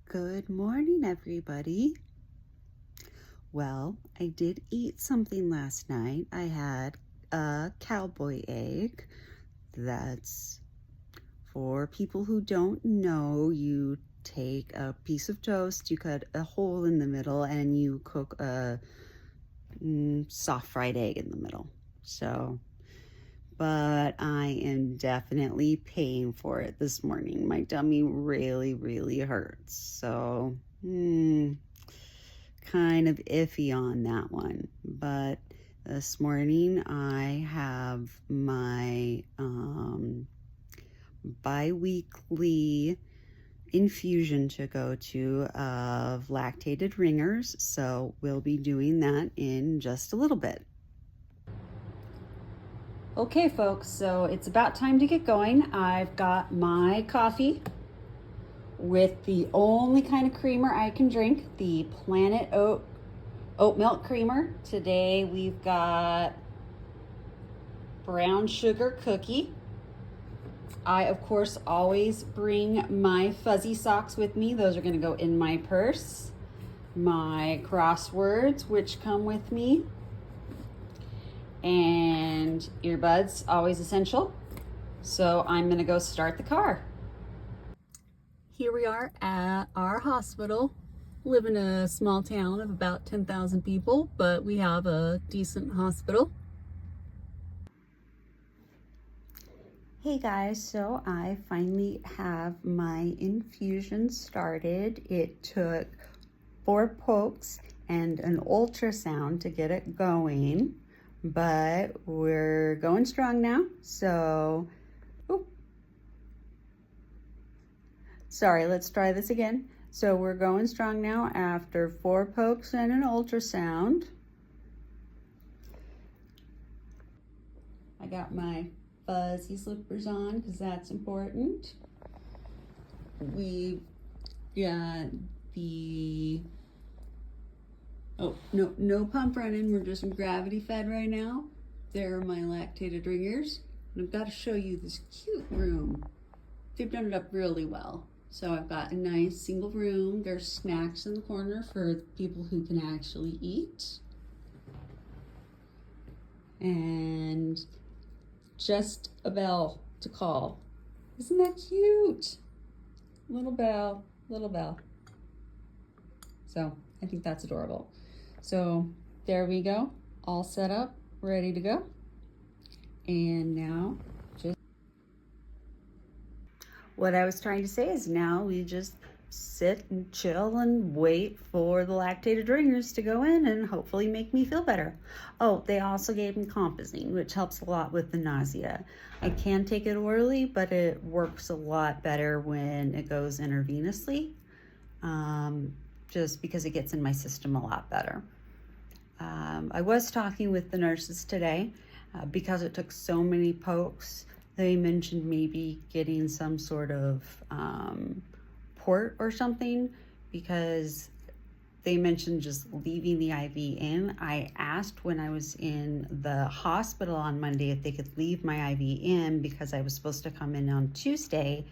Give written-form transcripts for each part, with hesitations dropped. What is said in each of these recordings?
Good morning, everybody. Well, I did eat something last night. I had a cowboy egg. That's, for people who don't know, you take a piece of toast, you cut a hole in the middle, and you cook a soft fried egg in the middle. But I am definitely paying for it this morning. My tummy really hurts. So, kind of iffy on that one. But this morning I have my bi-weekly infusion to go to of lactated ringers. So we'll be doing that in just a little bit. Okay folks, so it's about time to get going. I've got my coffee with the only kind of creamer I can drink, the Planet Oat milk creamer. Today we've got brown sugar cookie. I, of course, always bring my fuzzy socks with me. Those are gonna go in my purse. My crosswords, which come with me. And earbuds, always essential. So I'm gonna go start the car. Here we are at our hospital. Live in a small town of about 10,000 people, but we have a decent hospital. Hey guys, so I finally have my infusion started. It took 4 pokes and an ultrasound to get it going. But we're going strong now, so, sorry, let's try this again. So we're going strong now after 4 pokes and an ultrasound. I got my fuzzy slippers on because that's important. We've got the no pump running. We're just gravity fed right now. There are my lactated ringers. And I've got to show you this cute room. They've done it up really well. So I've got a nice single room. There's snacks in the corner for people who can actually eat. And just a bell to call. Isn't that cute? Little bell, little bell. So I think that's adorable. So there we go, all set up, ready to go. And now what I was trying to say is now we just sit and chill and wait for the lactated ringers to go in and hopefully make me feel better. Oh, they also gave me compazine, which helps a lot with the nausea. I can take it orally, but it works a lot better when it goes intravenously, just because it gets in my system a lot better. I was talking with the nurses today because it took so many pokes. They mentioned maybe getting some sort of port or something, because they mentioned just leaving the IV in. I asked when I was in the hospital on Monday if they could leave my IV in because I was supposed to come in on Tuesday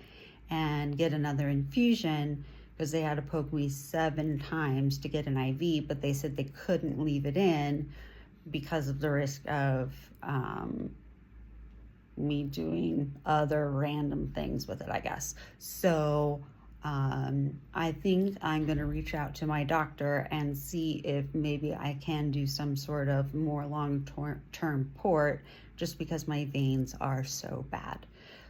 and get another infusion, because they had to poke me 7 times to get an IV, but they said they couldn't leave it in because of the risk of me doing other random things with it, I guess. So I think I'm gonna reach out to my doctor and see if maybe I can do some sort of more long-term port, just because my veins are so bad.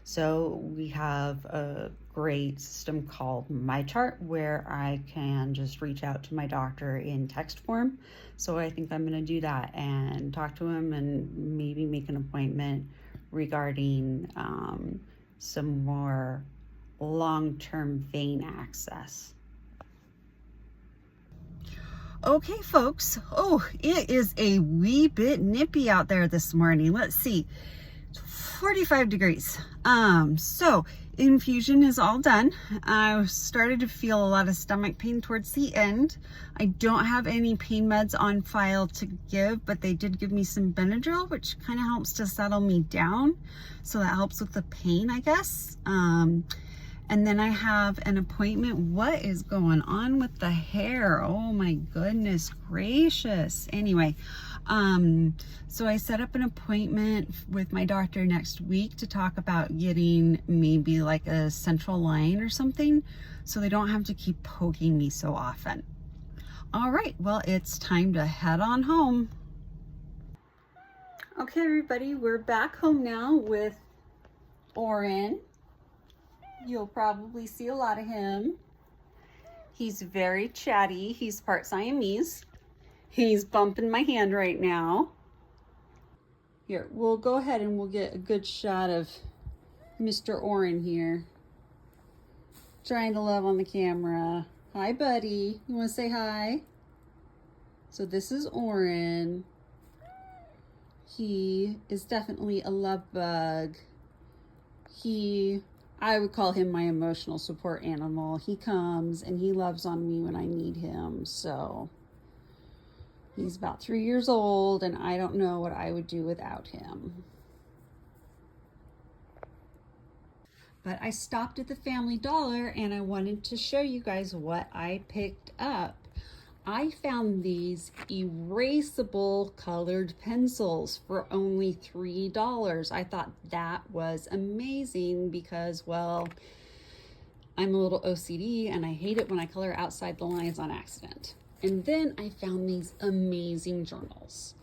So we have a great system called MyChart where I can just reach out to my doctor in text form. So I think I'm gonna do that and talk to him and maybe make an appointment regarding some more long-term vein access. Okay folks, it is a wee bit nippy out there this morning. Let's see, 45 degrees. So infusion is all done. I started to feel a lot of stomach pain towards the end. I don't have any pain meds on file to give, but they did give me some Benadryl, which kind of helps to settle me down. So that helps with the pain, I guess. And then I have an appointment. What is going on with the hair? Oh my goodness gracious. Anyway, so I set up an appointment with my doctor next week to talk about getting maybe like a central line or something, so they don't have to keep poking me so often. All right, well, it's time to head on home. Okay, everybody, we're back home now with Oren. You'll probably see a lot of him. He's very chatty. He's part Siamese. He's bumping my hand right now. Here, we'll go ahead and we'll get a good shot of Mr. Oren here. Trying to love on the camera. Hi, buddy. You want to say hi? So this is Oren. He is definitely a love bug. I would call him my emotional support animal. He comes and he loves on me when I need him. So he's about 3 years old and I don't know what I would do without him. But I stopped at the Family Dollar and I wanted to show you guys what I picked up. I found these erasable colored pencils for only $3. I thought that was amazing because, well, I'm a little OCD and I hate it when I color outside the lines on accident. And then I found these amazing journals.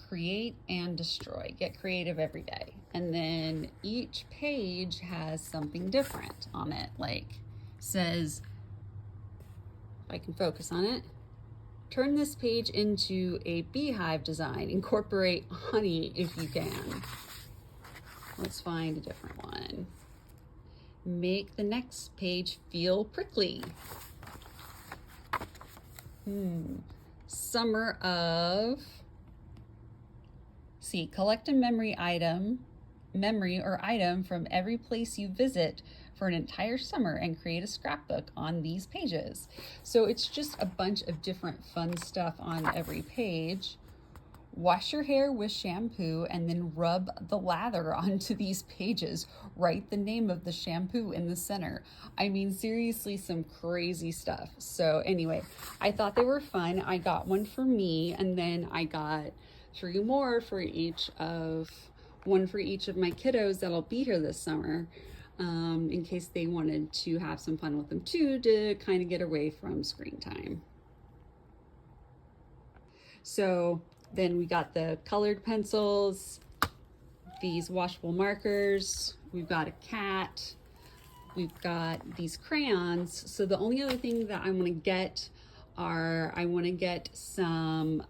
Create and destroy. Get creative every day. And then each page has something different on it. Like says, if I can focus on it, turn this page into a beehive design. Incorporate honey if you can. Let's find a different one. Make the next page feel prickly. Summer of... See, collect a memory or item from every place you visit for an entire summer and create a scrapbook on these pages. So it's just a bunch of different fun stuff on every page. Wash your hair with shampoo and then rub the lather onto these pages. Write the name of the shampoo in the center. I mean, seriously, some crazy stuff. So anyway, I thought they were fun. I got one for me and then I got 3 more for one for each of my kiddos that'll be here this summer. In case they wanted to have some fun with them too, to kind of get away from screen time. So then we got the colored pencils, these washable markers, we've got a cat, we've got these crayons. So the only other thing that I want to get are, I want to get some,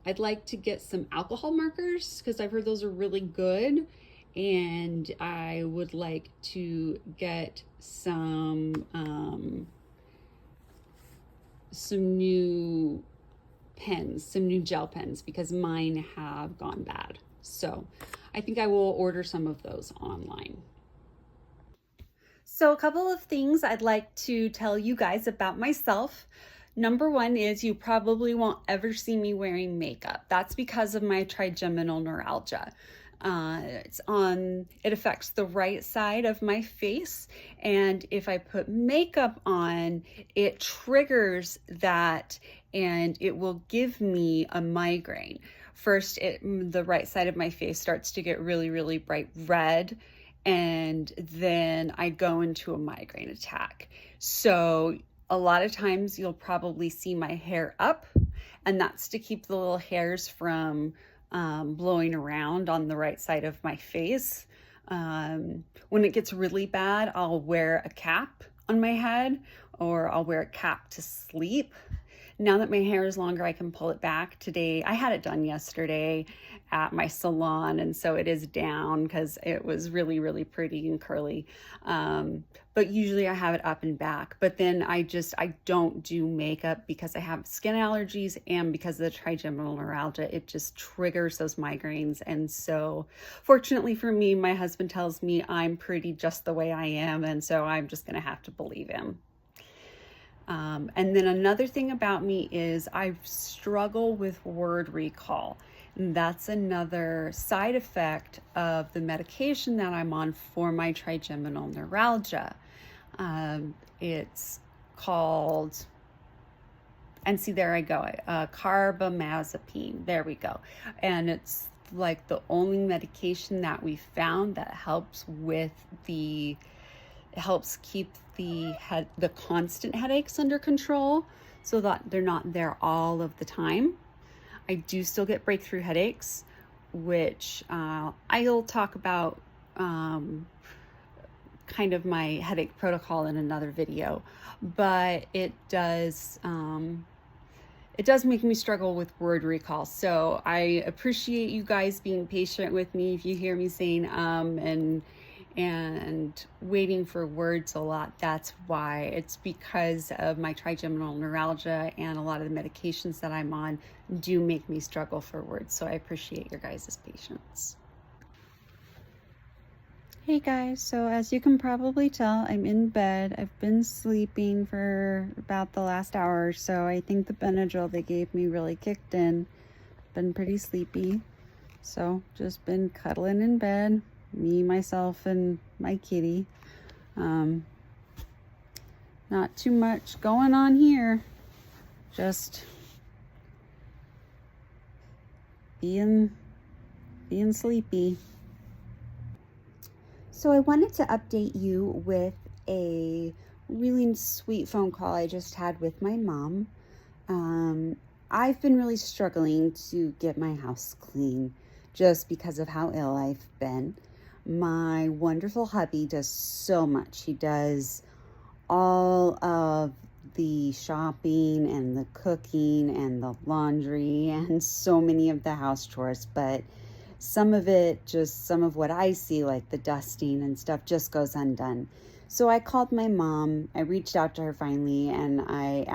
I'd like to get some alcohol markers because I've heard those are really good. And I would like to get some new pens, some new gel pens, because mine have gone bad. So I think I will order some of those online. So a couple of things I'd like to tell you guys about myself. Number one is you probably won't ever see me wearing makeup. That's because of my trigeminal neuralgia. It affects the right side of my face, and if I put makeup on, it triggers that and it will give me a migraine. First, the right side of my face starts to get really, really bright red, and then I go into a migraine attack. So a lot of times you'll probably see my hair up, and that's to keep the little hairs from blowing around on the right side of my face. When it gets really bad, I'll wear a cap on my head, or I'll wear a cap to sleep. Now that my hair is longer, I can pull it back. Today, I had it done yesterday at my salon, and so it is down because it was really, really pretty and curly. But usually I have it up and back. But then I don't do makeup because I have skin allergies, and because of the trigeminal neuralgia, it just triggers those migraines. And so fortunately for me, my husband tells me I'm pretty just the way I am, and so I'm just gonna have to believe him. And then another thing about me is I struggle with word recall. That's another side effect of the medication that I'm on for my trigeminal neuralgia. It's called, and see, there I go, carbamazepine. There we go. And it's like the only medication that we found that helps with helps keep the constant headaches under control, so that they're not there all of the time. I do still get breakthrough headaches, which I'll talk about kind of my headache protocol in another video, but it does make me struggle with word recall. So I appreciate you guys being patient with me. If you hear me saying and waiting for words a lot, that's why. It's because of my trigeminal neuralgia, and a lot of the medications that I'm on do make me struggle for words. So I appreciate your guys' patience. Hey guys, so as you can probably tell, I'm in bed. I've been sleeping for about the last hour or so. I think the Benadryl they gave me really kicked in. Been pretty sleepy. So just been cuddling in bed. Me, myself, and my kitty. Not too much going on here. Just being sleepy. So I wanted to update you with a really sweet phone call I just had with my mom. I've been really struggling to get my house clean just because of how ill I've been. My wonderful hubby does so much. He does all of the shopping and the cooking and the laundry and so many of the house chores, but some of what I see, like the dusting and stuff, just goes undone. So I called my mom. I reached out to her finally, and I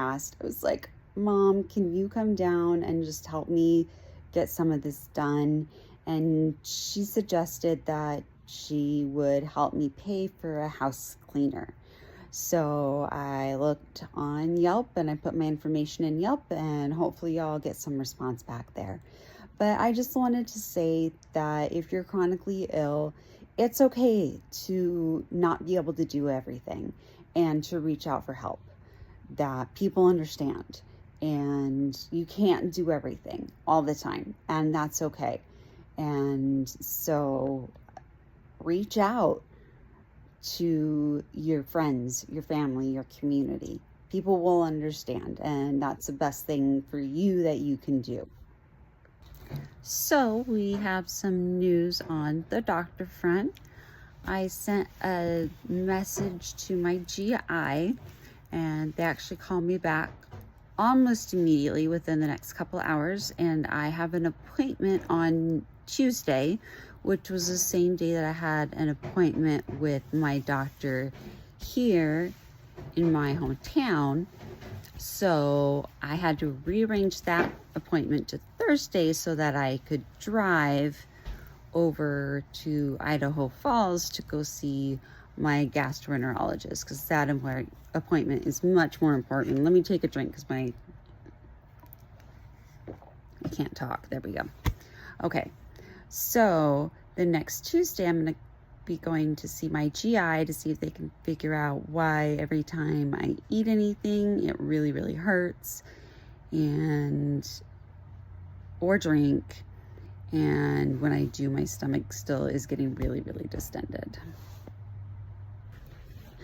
was like, Mom, can you come down and just help me get some of this done? And she suggested that she would help me pay for a house cleaner. So I looked on Yelp, and I put my information in Yelp, and hopefully I'll get some response back there. But I just wanted to say that if you're chronically ill, it's okay to not be able to do everything and to reach out for help. That people understand, and you can't do everything all the time, and that's okay. And so reach out to your friends, your family, your community. People will understand, and that's the best thing for you that you can do. So we have some news on the doctor front. I sent a message to my GI, and they actually called me back almost immediately within the next couple hours, and I have an appointment on Tuesday, which was the same day that I had an appointment with my doctor here in my hometown. So I had to rearrange that appointment to Thursday so that I could drive over to Idaho Falls to go see my gastroenterologist, because that appointment is much more important. Let me take a drink because I can't talk. There we go. Okay, so the next Tuesday I'm going to be going to see my GI to see if they can figure out why every time I eat anything it really, really hurts, or drink, and when I do, my stomach still is getting really, really distended.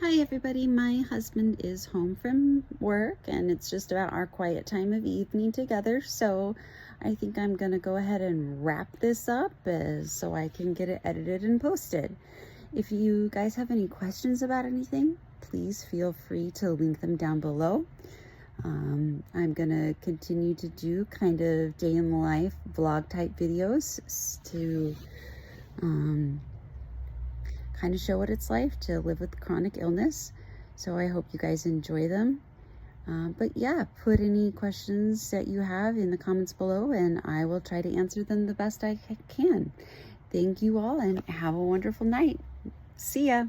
Hi everybody, my husband is home from work, and it's just about our quiet time of evening together, so I think I'm gonna go ahead and wrap this up so I can get it edited and posted. If you guys have any questions about anything, please feel free to link them down below. I'm gonna continue to do kind of day in the life vlog type videos to kind of show what it's like to live with chronic illness. So I hope you guys enjoy them. But yeah, put any questions that you have in the comments below, and I will try to answer them the best I can. Thank you all, and have a wonderful night. See ya.